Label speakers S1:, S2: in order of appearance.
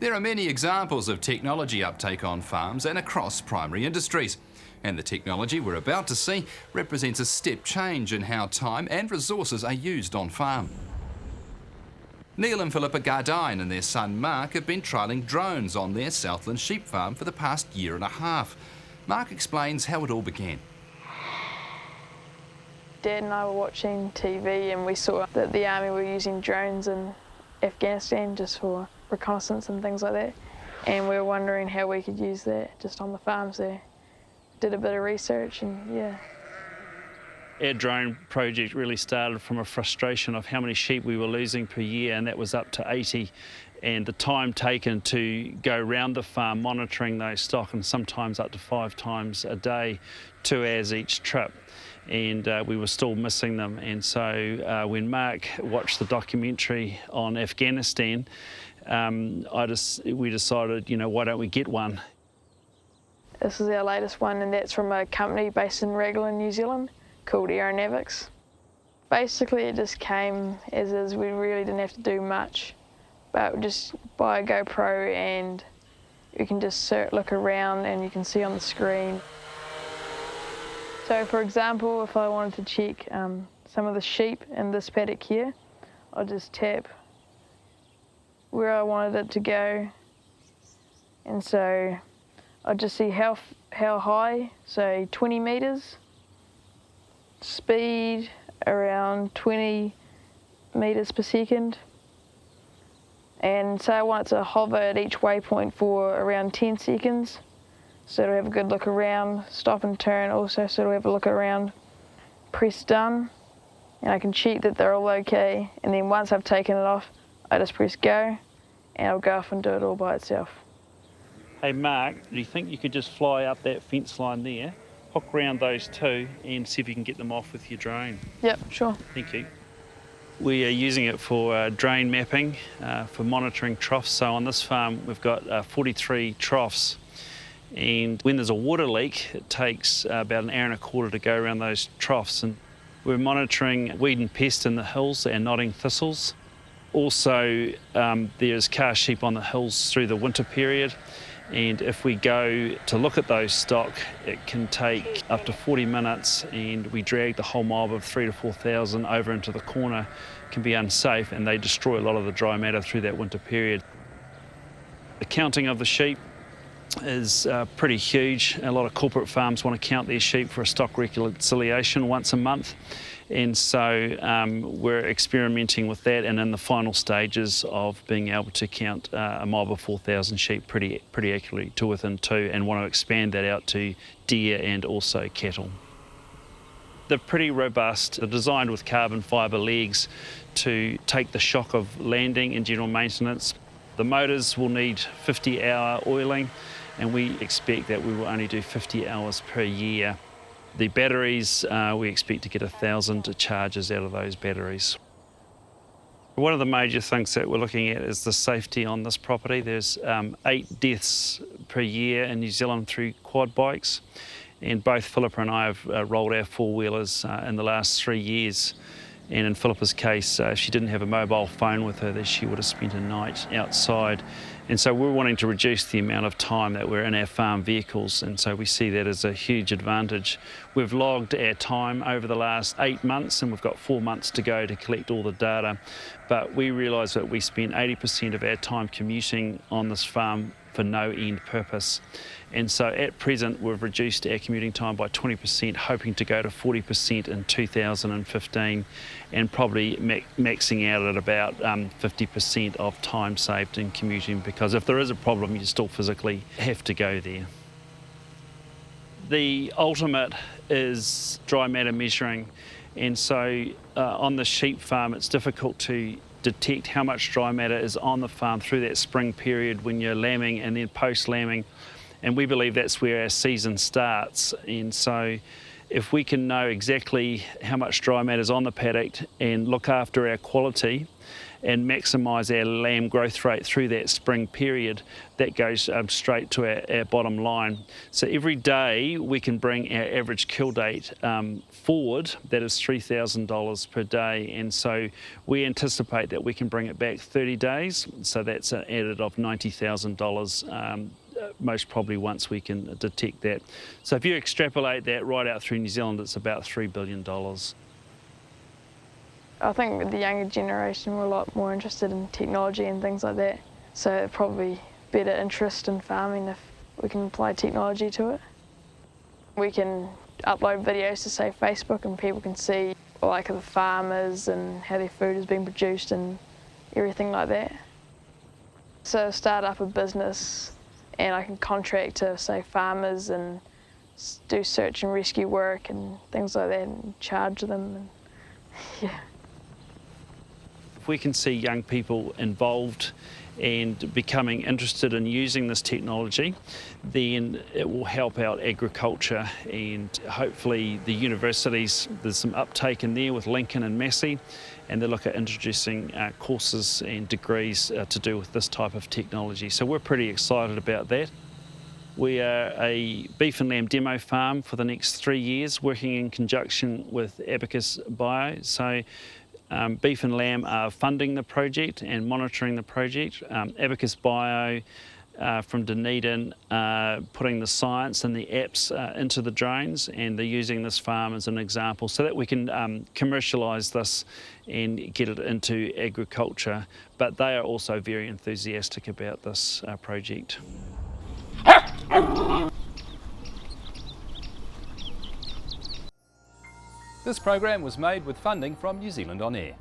S1: There are many examples of technology uptake on farms and across primary industries. And the technology we're about to see represents a step change in how time and resources are used on farm. Neil and Philippa Gardine and their son Mark have been trialling drones on their Southland sheep farm for the past year and a half. Mark explains how it all began.
S2: Dad and I were watching TV and we saw that the army were using drones in Afghanistan just for reconnaissance and things like that. And we were wondering how we could use that just on the farms there. Did a bit of research and yeah.
S3: Our drone project really started from a frustration of how many sheep we were losing per year, and that was up to 80. And the time taken to go around the farm monitoring those stock, and sometimes up to 5 times a day, 2 hours each trip. And we were still missing them. And so when Mark watched the documentary on Afghanistan, we decided, you know, why don't we get one?
S2: This is our latest one, and that's from a company based in Raglan, New Zealand, called Aeronavix. Basically, it just came as is. We really didn't have to do much, but just buy a GoPro and you can just look around and you can see on the screen. So for example, if I wanted to check some of the sheep in this paddock here, I'll just tap where I wanted it to go, and so I'll just see how high, so 20 metres, speed around 20 metres per second, and say I want it to hover at each waypoint for around 10 seconds. So it'll have a good look around, stop and turn also, so it'll have a look around. Press done, and I can check that they're all okay, and then once I've taken it off, I just press go, and it'll go off and do it all by itself.
S3: Hey Mark, do you think you could just fly up that fence line there, hook around those two, and see if you can get them off with your drone?
S2: Yep, sure.
S3: Thank you. We are using it for drain mapping, for monitoring troughs. So on this farm, we've got 43 troughs. And when there's a water leak, it takes about an hour and a quarter to go around those troughs. And we're monitoring weed and pest in the hills and nodding thistles. Also, there's calf sheep on the hills through the winter period. And if we go to look at those stock, it can take up to 40 minutes, and we drag the whole mob of 3,000 to 4,000 over into the corner. It can be unsafe, and they destroy a lot of the dry matter through that winter period. The counting of the sheep is pretty huge. A lot of corporate farms want to count their sheep for a stock reconciliation once a month, and so we're experimenting with that and in the final stages of being able to count a mob of 4,000 sheep pretty accurately to within 2, and want to expand that out to deer and also cattle. They're pretty robust. They're designed with carbon fibre legs to take the shock of landing and general maintenance. The motors will need 50-hour oiling, and we expect that we will only do 50 hours per year. The batteries, we expect to get 1,000 charges out of those batteries. One of the major things that we're looking at is the safety on this property. There's 8 deaths per year in New Zealand through quad bikes, and both Philippa and I have rolled our four-wheelers in the last 3 years. And in Philippa's case, if she didn't have a mobile phone with her, that she would have spent a night outside. And so we're wanting to reduce the amount of time that we're in our farm vehicles, and so we see that as a huge advantage. We've logged our time over the last 8 months, and we've got 4 months to go to collect all the data. But we realise that we spend 80% of our time commuting on this farm for no end purpose. And so at present, we've reduced our commuting time by 20%, hoping to go to 40% in 2015, and probably maxing out at about 50% of time saved in commuting, because if there is a problem, you still physically have to go there. The ultimate is dry matter measuring, and so on the sheep farm, it's difficult to detect how much dry matter is on the farm through that spring period when you're lambing and then post-lambing. And we believe that's where our season starts. And so if we can know exactly how much dry matter is on the paddock and look after our quality and maximise our lamb growth rate through that spring period, that goes straight to our bottom line. So every day we can bring our average kill date forward. That is $3,000 per day, and so we anticipate that we can bring it back 30 days, so that's an added of $90,000 most probably once we can detect that. So if you extrapolate that right out through New Zealand, it's about $3 billion.
S2: I think the younger generation were a lot more interested in technology and things like that, so probably better interest in farming if we can apply technology to it. We can upload videos to, say, Facebook, and people can see like the farmers and how their food is being produced and everything like that. So start up a business and I can contract to, say, farmers and do search and rescue work and things like that and charge them. And, yeah.
S3: If we can see young people involved and becoming interested in using this technology, then it will help out agriculture, and hopefully the universities, there's some uptake in there with Lincoln and Massey, and they look at introducing courses and degrees to do with this type of technology. So we're pretty excited about that. We are a beef and lamb demo farm for the next 3 years, working in conjunction with Abacus Bio. So beef and lamb are funding the project and monitoring the project. Abacus Bio from Dunedin putting the science and the apps into the drones, and they're using this farm as an example so that we can commercialise this and get it into agriculture. But they are also very enthusiastic about this project.
S1: This program was made with funding from New Zealand On Air.